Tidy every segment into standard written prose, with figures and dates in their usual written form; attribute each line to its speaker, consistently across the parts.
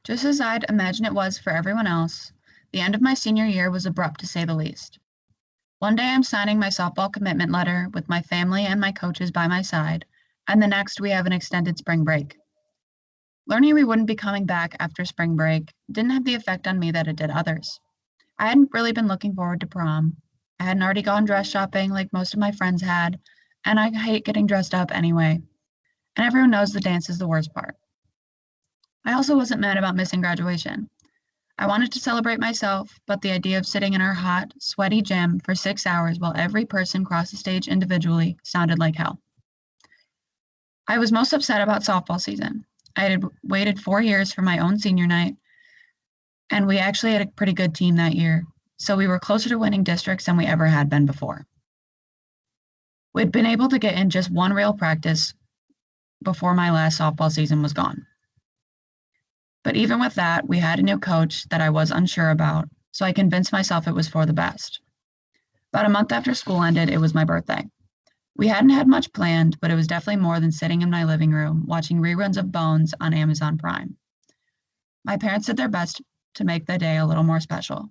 Speaker 1: Just as I'd imagine it was for everyone else, the end of my senior year was abrupt to say the least. One day I'm signing my softball commitment letter with my family and my coaches by my side, and the next we have an extended spring break. Learning we wouldn't be coming back after spring break didn't have the effect on me that it did others. I hadn't really been looking forward to prom. I hadn't already gone dress shopping like most of my friends had, and I hate getting dressed up anyway. And everyone knows the dance is the worst part. I also wasn't mad about missing graduation. I wanted to celebrate myself, but the idea of sitting in our hot, sweaty gym for 6 hours while every person crossed the stage individually sounded like hell. I was most upset about softball season. I had waited 4 years for my own senior night, and we actually had a pretty good team that year, so we were closer to winning districts than we ever had been before. We'd been able to get in just one real practice before my last softball season was gone. But even with that, we had a new coach that I was unsure about, so I convinced myself it was for the best. About a month after school ended, it was my birthday. We hadn't had much planned, but it was definitely more than sitting in my living room watching reruns of Bones on Amazon Prime. My parents did their best to make the day a little more special.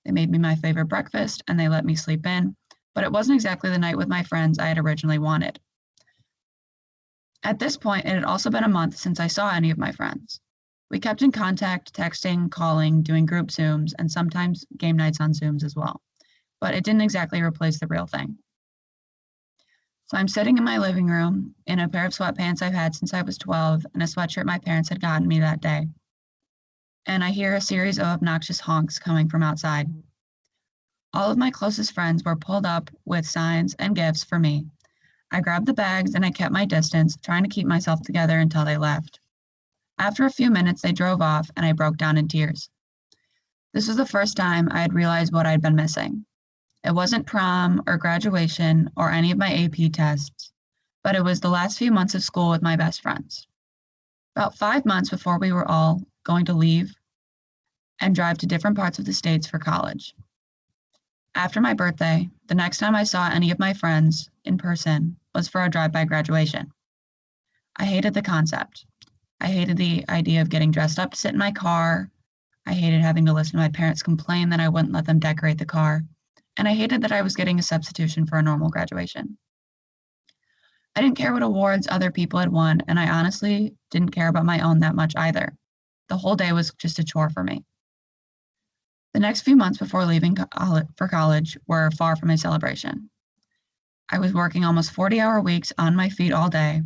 Speaker 1: They made me my favorite breakfast and they let me sleep in, but it wasn't exactly the night with my friends I had originally wanted. At this point, it had also been a month since I saw any of my friends. We kept in contact, texting, calling, doing group Zooms, and sometimes game nights on Zooms as well. But it didn't exactly replace the real thing. So I'm sitting in my living room in a pair of sweatpants I've had since I was 12 and a sweatshirt my parents had gotten me that day. And I hear a series of obnoxious honks coming from outside. All of my closest friends were pulled up with signs and gifts for me. I grabbed the bags and I kept my distance, trying to keep myself together until they left. After a few minutes, they drove off and I broke down in tears. This was the first time I had realized what I'd been missing. It wasn't prom or graduation or any of my AP tests, but it was the last few months of school with my best friends. About 5 months before we were all going to leave and drive to different parts of the States for college. After my birthday, the next time I saw any of my friends in person was for a drive-by graduation. I hated the concept. I hated the idea of getting dressed up to sit in my car. I hated having to listen to my parents complain that I wouldn't let them decorate the car. And I hated that I was getting a substitution for a normal graduation. I didn't care what awards other people had won, and I honestly didn't care about my own that much either. The whole day was just a chore for me. The next few months before leaving for college were far from a celebration. I was working almost 40-hour weeks on my feet all day,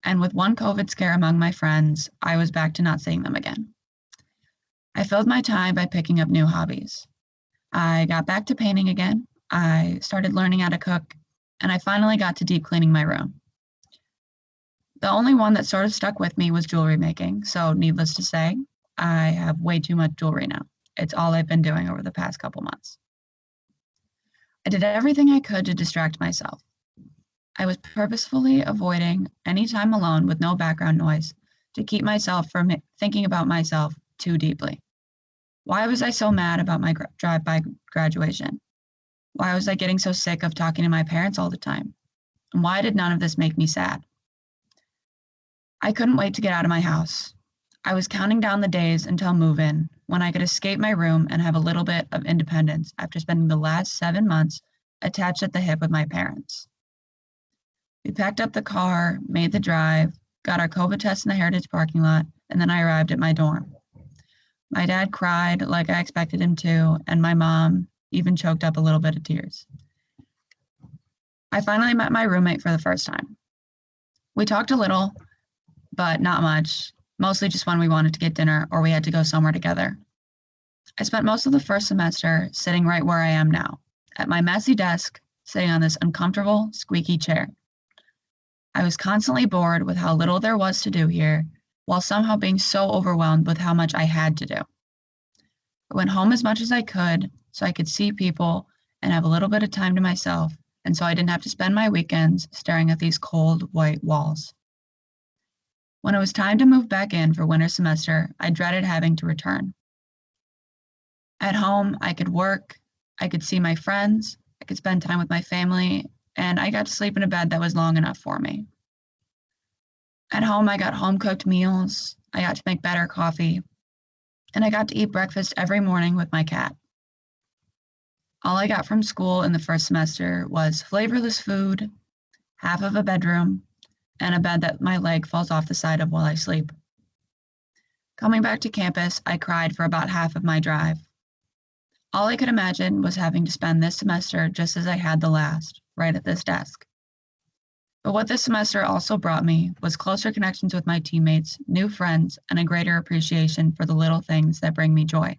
Speaker 1: and with one COVID scare among my friends, I was back to not seeing them again. I filled my time by picking up new hobbies. I got back to painting again, I started learning how to cook, and I finally got to deep cleaning my room. The only one that sort of stuck with me was jewelry making, so needless to say, I have way too much jewelry now. It's all I've been doing over the past couple months. I did everything I could to distract myself. I was purposefully avoiding any time alone with no background noise to keep myself from thinking about myself too deeply. Why was I so mad about my drive-by graduation? Why was I getting so sick of talking to my parents all the time? And why did none of this make me sad? I couldn't wait to get out of my house. I was counting down the days until move-in, when I could escape my room and have a little bit of independence after spending the last 7 months attached at the hip with my parents. We packed up the car, made the drive, got our COVID test in the Heritage parking lot, and then I arrived at my dorm. My dad cried like I expected him to, and my mom even choked up a little bit of tears. I finally met my roommate for the first time. We talked a little, but not much, mostly just when we wanted to get dinner or we had to go somewhere together. I spent most of the first semester sitting right where I am now, at my messy desk, sitting on this uncomfortable, squeaky chair. I was constantly bored with how little there was to do here, while somehow being so overwhelmed with how much I had to do. I went home as much as I could so I could see people and have a little bit of time to myself, and so I didn't have to spend my weekends staring at these cold, white walls. When it was time to move back in for winter semester, I dreaded having to return. At home, I could work, I could see my friends, I could spend time with my family, and I got to sleep in a bed that was long enough for me. At home, I got home-cooked meals, I got to make better coffee, and I got to eat breakfast every morning with my cat. All I got from school in the first semester was flavorless food, half of a bedroom, and a bed that my leg falls off the side of while I sleep. Coming back to campus, I cried for about half of my drive. All I could imagine was having to spend this semester just as I had the last, right at this desk. But what this semester also brought me was closer connections with my teammates, new friends, and a greater appreciation for the little things that bring me joy.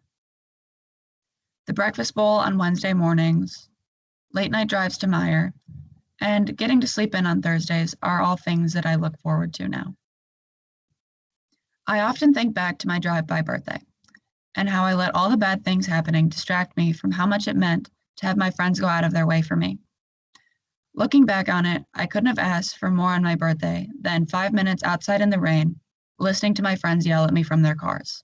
Speaker 1: The breakfast bowl on Wednesday mornings, late night drives to Meyer, and getting to sleep in on Thursdays are all things that I look forward to now. I often think back to my drive-by birthday and how I let all the bad things happening distract me from how much it meant to have my friends go out of their way for me. Looking back on it, I couldn't have asked for more on my birthday than 5 minutes outside in the rain, listening to my friends yell at me from their cars.